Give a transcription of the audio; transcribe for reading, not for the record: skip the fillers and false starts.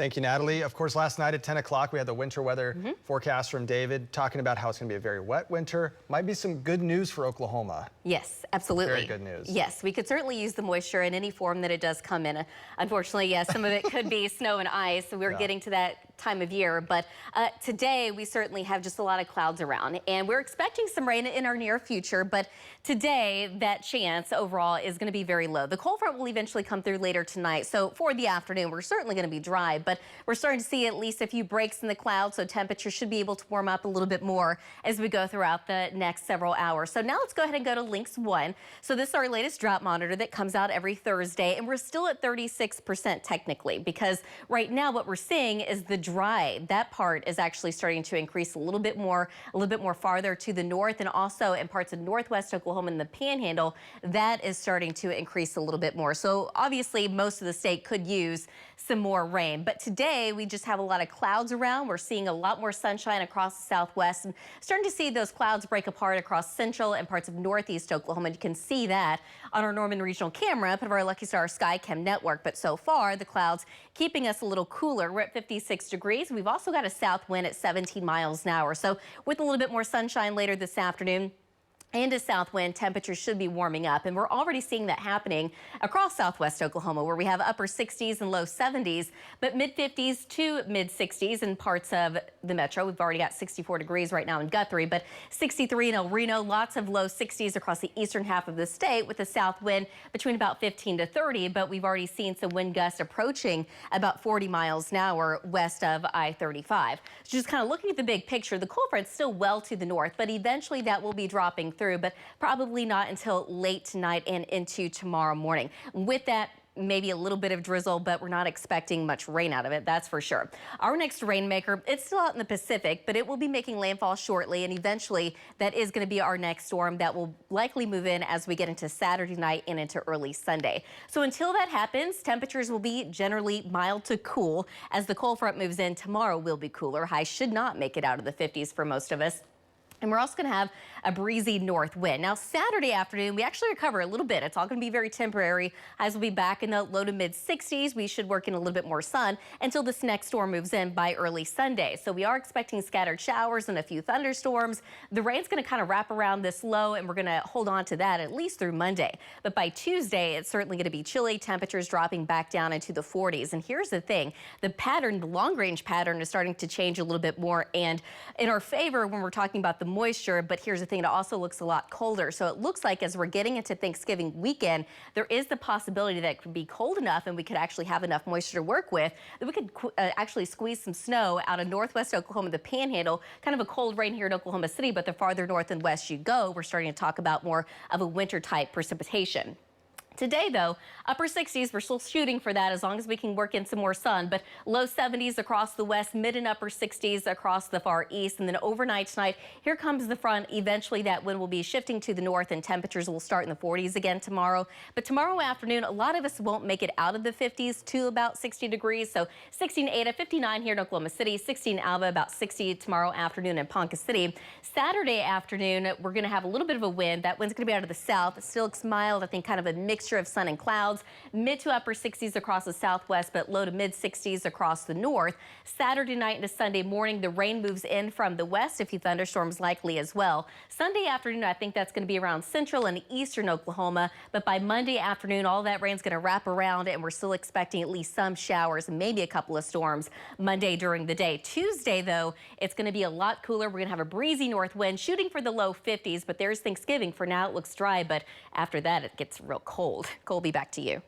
Thank you, Natalie. Of course, last night at 10 o'clock, we had the winter weather forecast from David talking about how it's going to be a very wet winter. Might be some good news for Oklahoma. Yes, absolutely. Very good news. Yes, we could certainly use the moisture in any form that it does come in. Unfortunately, yes, some of it could be snow and ice. So we're getting to that time of year. But today, we certainly have just a lot of clouds around. And we're expecting some rain in our near future. But today, that chance overall is going to be very low. The cold front will eventually come through later tonight. So for the afternoon, we're certainly going to be dry. But we're starting to see at least a few breaks in the clouds. So temperatures should be able to warm up a little bit more as we go throughout the next several hours. So now let's go ahead and go to Lynx 1. So this is our latest drought monitor that comes out every Thursday. And we're still at 36% technically, because right now what we're seeing is the dry. That part is actually starting to increase a little bit more farther to the north, and also in parts of northwest Oklahoma and the Panhandle, that is starting to increase a little bit more. So obviously most of the state could use some more rain. But today we just have a lot of clouds around. We're seeing a lot more sunshine across the southwest and starting to see those clouds break apart across central and parts of northeast Oklahoma. You can see that on our Norman regional camera, part of our Lucky Star SkyCam network. But so far, the clouds keeping us a little cooler. We're at 56 degrees. We've also got a south wind at 17 miles an hour. So with a little bit more sunshine later this afternoon, and a south wind, temperatures should be warming up. And we're already seeing that happening across southwest Oklahoma, where we have upper 60s and low 70s, but mid 50s to mid 60s in parts of the metro. We've already got 64 degrees right now in Guthrie, but 63 in El Reno, lots of low 60s across the eastern half of the state with a south wind between about 15 to 30. But we've already seen some wind gusts approaching about 40 miles an hour west of I-35. So just kind of looking at the big picture, the cold front's still well to the north, but eventually that will be dropping through, but probably not until late tonight and into tomorrow morning. With that, maybe a little bit of drizzle, but we're not expecting much rain out of it, that's for sure. Our next rainmaker, it's still out in the Pacific, but it will be making landfall shortly, and eventually that is going to be our next storm that will likely move in as we get into Saturday night and into early Sunday. So until that happens, temperatures will be generally mild to cool. As the cold front moves in, tomorrow will be cooler. Highs should not make it out of the 50s for most of us. And we're also going to have a breezy north wind. Now, Saturday afternoon, we actually recover a little bit. It's all going to be very temporary. Highs will be back in the low to mid 60s. We should work in a little bit more sun until this next storm moves in by early Sunday. So we are expecting scattered showers and a few thunderstorms. The rain's going to kind of wrap around this low, and we're going to hold on to that at least through Monday. But by Tuesday, it's certainly going to be chilly. Temperatures dropping back down into the 40s. And here's the thing. The pattern, the long-range pattern, is starting to change a little bit more and in our favor when we're talking about the moisture. But here's the thing, it also looks a lot colder. So it looks like as we're getting into Thanksgiving weekend, there is the possibility that it could be cold enough and we could actually have enough moisture to work with that we could actually squeeze some snow out of northwest Oklahoma, the Panhandle. Kind of a cold rain here in Oklahoma City, but the farther north and west you go, we're starting to talk about more of a winter type precipitation. Today, though, upper 60s, we're still shooting for that as long as we can work in some more sun, but low 70s across the west, mid and upper 60s across the far east. And then overnight tonight, here comes the front. Eventually, that wind will be shifting to the north and temperatures will start in the 40s again tomorrow. But tomorrow afternoon, a lot of us won't make it out of the 50s to about 60 degrees. So 16 Ada, 59 here in Oklahoma City, 16 Alva, about 60 tomorrow afternoon in Ponca City. Saturday afternoon, we're going to have a little bit of a wind. That wind's going to be out of the south. It still looks mild, I think kind of a mixture of sun and clouds, mid to upper 60s across the southwest, but low to mid 60s across the north. Saturday night into Sunday morning, the rain moves in from the west, a few thunderstorms likely as well. Sunday afternoon, I think that's going to be around central and eastern Oklahoma, but by Monday afternoon, all that rain's going to wrap around, and we're still expecting at least some showers and maybe a couple of storms Monday during the day. Tuesday, though, it's going to be a lot cooler. We're going to have a breezy north wind shooting for the low 50s, but there's Thanksgiving. For now, it looks dry, but after that, it gets real cold. Colby, back to you.